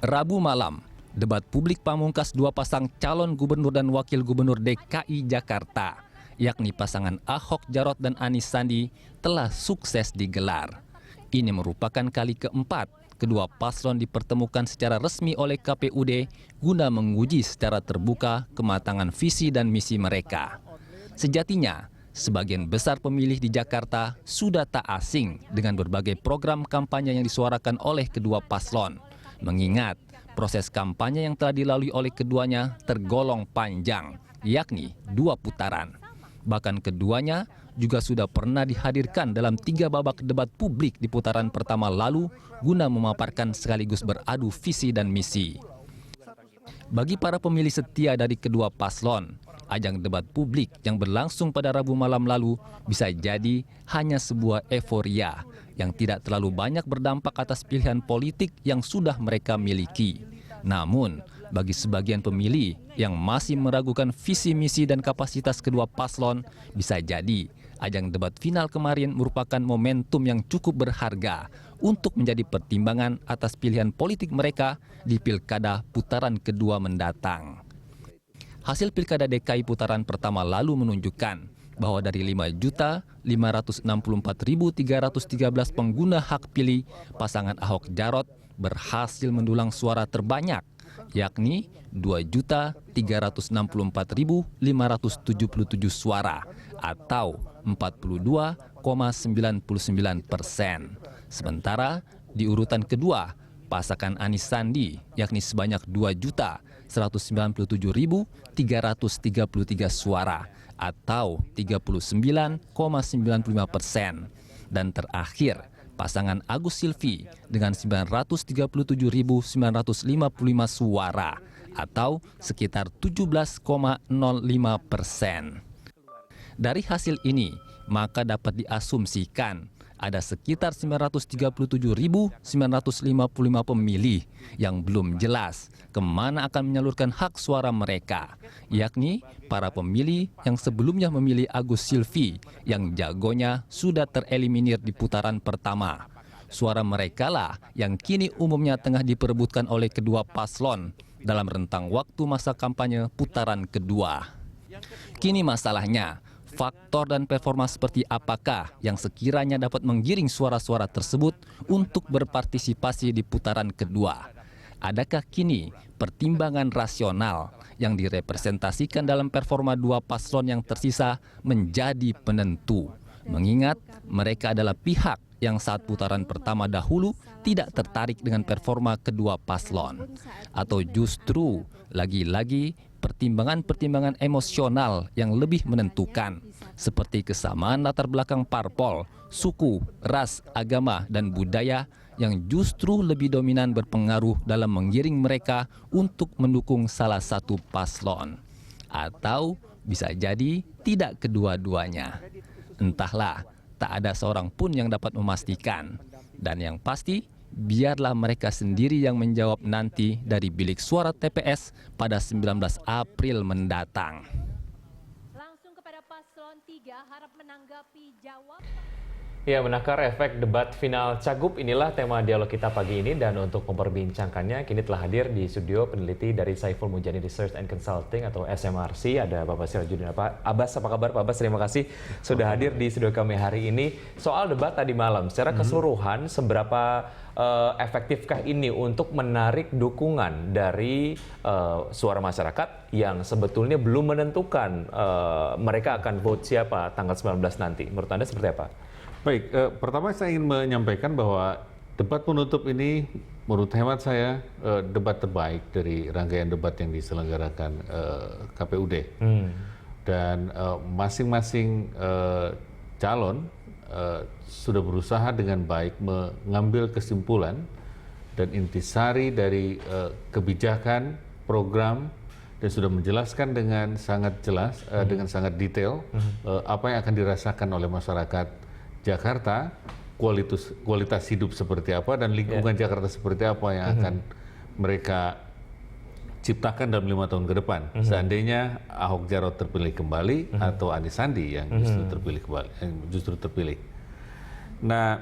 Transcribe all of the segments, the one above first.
Rabu malam, debat publik pamungkas dua pasang calon gubernur dan wakil gubernur DKI Jakarta, yakni pasangan Ahok Jarot dan Anis Sandi, telah sukses digelar. Ini merupakan kali keempat kedua paslon dipertemukan secara resmi oleh KPUD guna menguji secara terbuka kematangan visi dan misi mereka. Sejatinya, sebagian besar pemilih di Jakarta sudah tak asing dengan berbagai program kampanye yang disuarakan oleh kedua paslon. Mengingat proses kampanye yang telah dilalui oleh keduanya tergolong panjang, yakni 2 putaran. Bahkan keduanya juga sudah pernah dihadirkan dalam 3 babak debat publik di putaran pertama lalu guna memaparkan sekaligus beradu visi dan misi. Bagi para pemilih setia dari kedua paslon, ajang debat publik yang berlangsung pada Rabu malam lalu bisa jadi hanya sebuah euforia yang tidak terlalu banyak berdampak atas pilihan politik yang sudah mereka miliki. Namun, bagi sebagian pemilih yang masih meragukan visi misi dan kapasitas kedua paslon, bisa jadi ajang debat final kemarin merupakan momentum yang cukup berharga untuk menjadi pertimbangan atas pilihan politik mereka di pilkada putaran kedua mendatang. Hasil pilkada DKI putaran pertama lalu menunjukkan bahwa dari 5.564.313 pengguna hak pilih, pasangan Ahok Jarot berhasil mendulang suara terbanyak, yakni 2.364.577 suara atau 42,99%. Sementara di urutan kedua, pasangan Anis Sandi yakni sebanyak 2.197.333 suara atau 39,95%. Dan terakhir, pasangan Agus Silvi dengan 937.955 suara atau sekitar 17,05%. Dari hasil ini, maka dapat diasumsikan ada sekitar 937.955 pemilih yang belum jelas kemana akan menyalurkan hak suara mereka, yakni para pemilih yang sebelumnya memilih Agus Silvi yang jagonya sudah tereliminir di putaran pertama. Suara mereka lah yang kini umumnya tengah diperebutkan oleh kedua paslon dalam rentang waktu masa kampanye putaran kedua. Kini masalahnya, faktor dan performa seperti apakah yang sekiranya dapat menggiring suara-suara tersebut untuk berpartisipasi di putaran kedua? Adakah kini pertimbangan rasional yang direpresentasikan dalam performa dua paslon yang tersisa menjadi penentu? Mengingat mereka adalah pihak yang saat putaran pertama dahulu tidak tertarik dengan performa kedua paslon. Atau justru lagi-lagi pertimbangan-pertimbangan emosional yang lebih menentukan, seperti kesamaan latar belakang parpol, suku, ras, agama, dan budaya yang justru lebih dominan berpengaruh dalam menggiring mereka untuk mendukung salah satu paslon. Atau bisa jadi tidak kedua-duanya. Entahlah, tak ada seorang pun yang dapat memastikan. Dan yang pasti, biarlah mereka sendiri yang menjawab nanti dari bilik suara TPS pada 19 April mendatang. Langsung kepada paslon 3 harap menanggapi jawab. Ya, menakar efek debat final Cagup, inilah tema dialog kita pagi ini, dan untuk memperbincangkannya kini telah hadir di studio peneliti dari Saiful Mujani Research and Consulting atau SMRC, ada Bapak Sirajuddin Abbas. Apa kabar Pak Abbas? Terima kasih sudah hadir di studio kami hari ini. Soal debat tadi malam, secara keseluruhan seberapa efektifkah ini untuk menarik dukungan dari suara masyarakat yang sebetulnya belum menentukan mereka akan vote siapa tanggal 19 nanti? Menurut Anda seperti apa? Baik, pertama saya ingin menyampaikan bahwa debat penutup ini menurut hemat saya debat terbaik dari rangkaian debat yang diselenggarakan KPUD. Dan masing-masing calon sudah berusaha dengan baik mengambil kesimpulan dan intisari dari kebijakan, program, dan sudah menjelaskan dengan sangat jelas, dengan sangat detail apa yang akan dirasakan oleh masyarakat Jakarta, kualitas hidup seperti apa, dan lingkungan Jakarta seperti apa yang akan mereka ciptakan dalam 5 tahun ke depan. Seandainya Ahok Jarot terpilih kembali atau Anis Sandi yang justru terpilih kembali, Nah,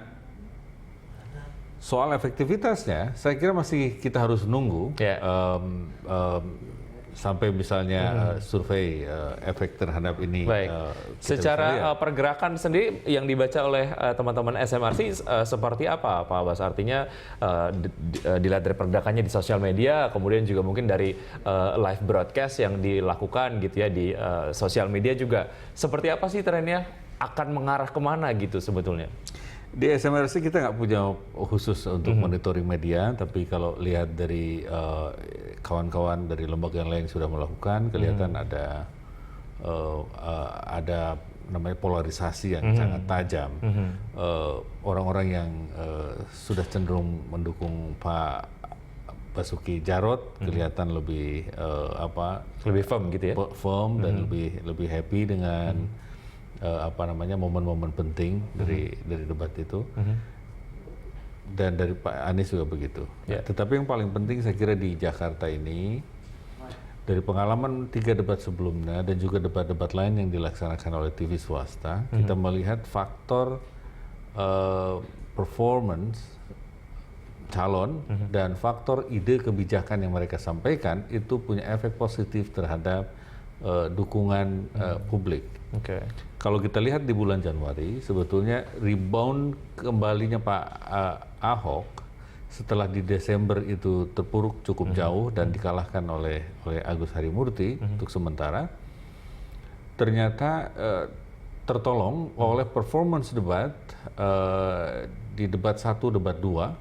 Soal efektivitasnya, saya kira masih kita harus nunggu sampai misalnya survei efek terhadap ini. Baik. Secara pergerakan sendiri yang dibaca oleh teman-teman SMRC seperti apa, Pak Abbas? Artinya dilihat dari pergerakannya di sosial media, kemudian juga mungkin dari live broadcast yang dilakukan gitu ya di sosial media juga. Seperti apa sih trennya? Akan mengarah kemana gitu sebetulnya? Di SMRC kita nggak punya khusus untuk monitoring media, tapi kalau lihat dari kawan-kawan dari lembaga yang lain sudah melakukan, kelihatan ada namanya polarisasi yang sangat tajam. Orang-orang yang sudah cenderung mendukung Pak Basuki Jarot kelihatan lebih Lebih firm gitu ya? Firm dan lebih happy dengan momen-momen penting dari debat itu. Dan dari Pak Anies juga begitu. Tetapi yang paling penting saya kira di Jakarta ini, dari pengalaman 3 debat sebelumnya dan juga debat-debat lain yang dilaksanakan oleh TV swasta, kita melihat faktor performance calon dan faktor ide kebijakan yang mereka sampaikan itu punya efek positif terhadap dukungan publik. Kalau kita lihat di bulan Januari, sebetulnya rebound kembalinya Pak Ahok setelah di Desember itu terpuruk cukup jauh dan dikalahkan oleh Agus Harimurti untuk sementara, ternyata tertolong oleh performance debat di debat 1, debat 2,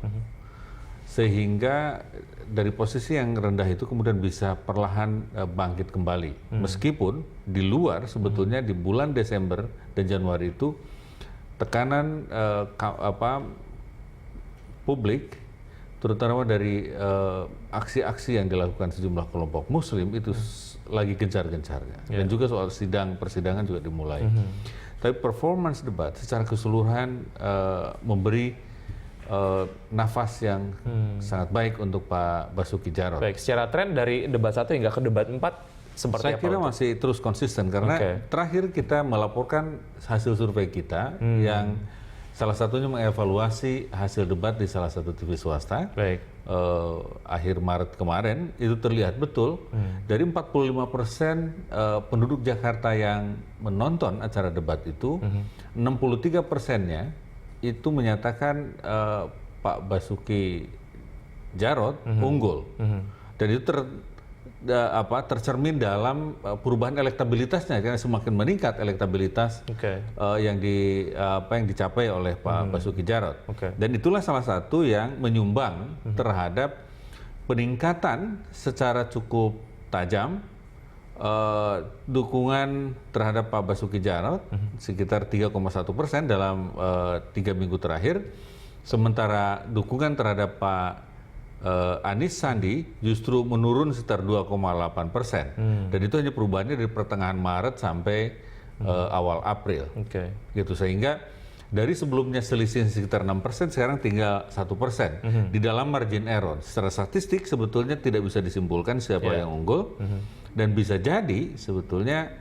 sehingga dari posisi yang rendah itu kemudian bisa perlahan bangkit kembali. Meskipun di luar sebetulnya di bulan Desember dan Januari itu tekanan publik, terutama dari aksi-aksi yang dilakukan sejumlah kelompok Muslim itu lagi gencar-gencarnya. Dan juga soal persidangan juga dimulai. Tapi performance debat secara keseluruhan memberi nafas yang sangat baik untuk Pak Basuki Jarot. Baik, secara tren dari debat 1 hingga ke debat 4 seperti apa? Saya kira masih terus konsisten karena terakhir kita melaporkan hasil survei kita yang salah satunya mengevaluasi hasil debat di salah satu TV swasta. Akhir Maret kemarin itu terlihat betul dari 45% penduduk Jakarta yang menonton acara debat itu, 63%-nya itu menyatakan Pak Basuki Jarot unggul, dan itu tercermin dalam perubahan elektabilitasnya karena semakin meningkat elektabilitas yang dicapai oleh Pak Basuki Jarot, dan itulah salah satu yang menyumbang terhadap peningkatan secara cukup tajam dukungan terhadap Pak Basuki Jarot sekitar 3,1% dalam 3 minggu terakhir, sementara dukungan terhadap Pak Anies Sandi justru menurun sekitar 2,8%, dan itu hanya perubahannya dari pertengahan Maret sampai awal April, gitu, sehingga dari sebelumnya selisih sekitar 6%, sekarang tinggal 1%. Di dalam margin error, secara statistik sebetulnya tidak bisa disimpulkan siapa yang unggul, dan bisa jadi sebetulnya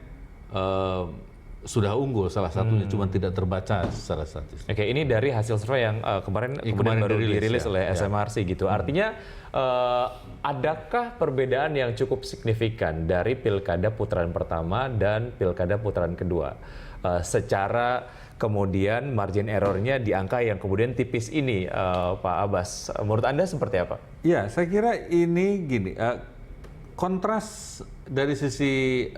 sudah unggul salah satunya, cuma tidak terbaca secara statistik. Ini dari hasil survei yang kemarin baru dirilis oleh SMRC gitu. Artinya adakah perbedaan yang cukup signifikan dari pilkada putaran pertama dan pilkada putaran kedua? Secara kemudian margin errornya di angka yang kemudian tipis ini, Pak Abbas, menurut Anda seperti apa? Ya, saya kira ini gini, kontras dari sisi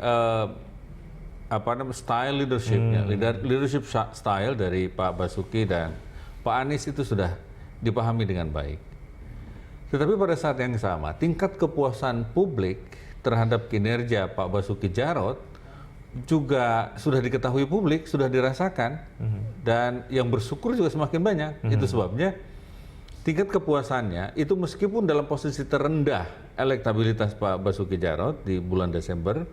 style leadershipnya, leadership style dari Pak Basuki dan Pak Anies itu sudah dipahami dengan baik. Tetapi pada saat yang sama, tingkat kepuasan publik terhadap kinerja Pak Basuki Jarot juga sudah diketahui publik, sudah dirasakan, dan yang bersyukur juga semakin banyak. Itu sebabnya tingkat kepuasannya itu meskipun dalam posisi terendah elektabilitas Pak Basuki Jarot di bulan Desember,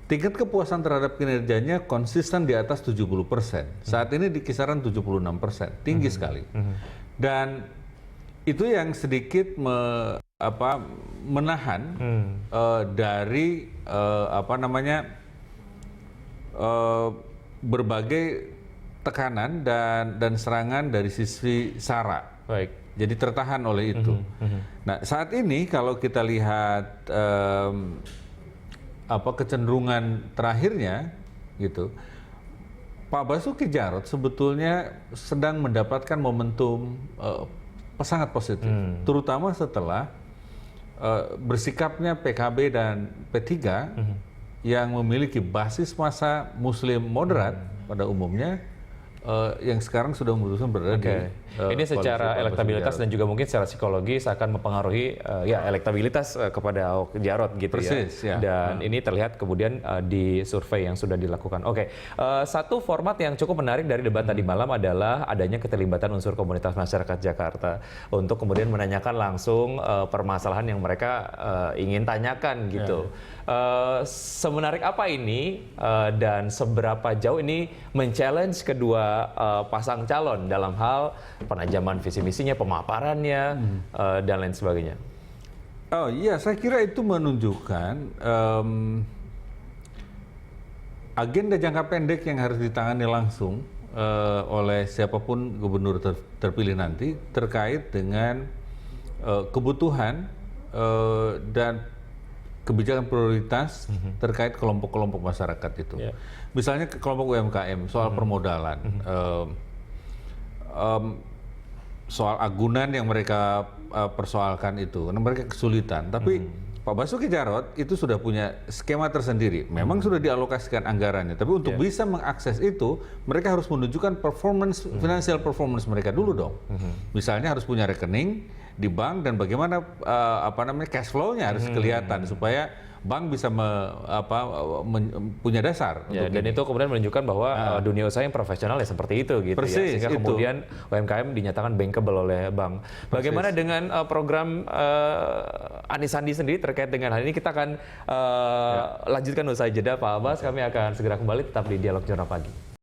tingkat kepuasan terhadap kinerjanya konsisten di atas 70%. Saat ini di kisaran 76%, tinggi sekali. Dan itu yang sedikit menahan dari berbagai tekanan dan serangan dari sisi SARA Baik. Jadi tertahan oleh itu. Nah, saat ini kalau kita lihat kecenderungan terakhirnya gitu, Pak Basuki Jarot sebetulnya sedang mendapatkan momentum sangat positif, terutama setelah bersikapnya PKB dan P3 yang memiliki basis massa Muslim moderat pada umumnya, yang sekarang sudah memutuskan berada di ini secara elektabilitas dan juga mungkin secara psikologis akan mempengaruhi elektabilitas kepada Ahok Jarot gitu. Persis, ya. Dan ini terlihat kemudian di survei yang sudah dilakukan. Satu format yang cukup menarik dari debat tadi malam adalah adanya keterlibatan unsur komunitas masyarakat Jakarta untuk kemudian menanyakan langsung permasalahan yang mereka ingin tanyakan gitu. Semenarik apa ini dan seberapa jauh ini men-challenge kedua pasang calon dalam hal penajaman visi misinya, pemaparannya, dan lain sebagainya. Oh iya, saya kira itu menunjukkan agenda jangka pendek yang harus ditangani langsung oleh siapapun gubernur terpilih nanti terkait dengan kebutuhan dan kebijakan prioritas terkait kelompok-kelompok masyarakat itu. Misalnya kelompok UMKM, soal permodalan, soal agunan yang mereka persoalkan itu, karena mereka kesulitan. Tapi Pak Basuki Jarot itu sudah punya skema tersendiri. Memang sudah dialokasikan anggarannya, tapi untuk bisa mengakses itu, mereka harus menunjukkan performance, financial performance mereka dulu dong. Misalnya harus punya rekening di bank dan bagaimana cash flow-nya harus kelihatan supaya bank bisa punya dasar. Dan itu kemudian menunjukkan bahwa dunia usaha yang profesional ya seperti itu gitu. Persis, sehingga kemudian UMKM dinyatakan bankable oleh bank. Bagaimana dengan program Anies Sandi sendiri terkait dengan hal ini? Kita akan lanjutkan usai jeda, Pak Abbas. Kami akan segera kembali, tetap di Dialog Jurnal Pagi.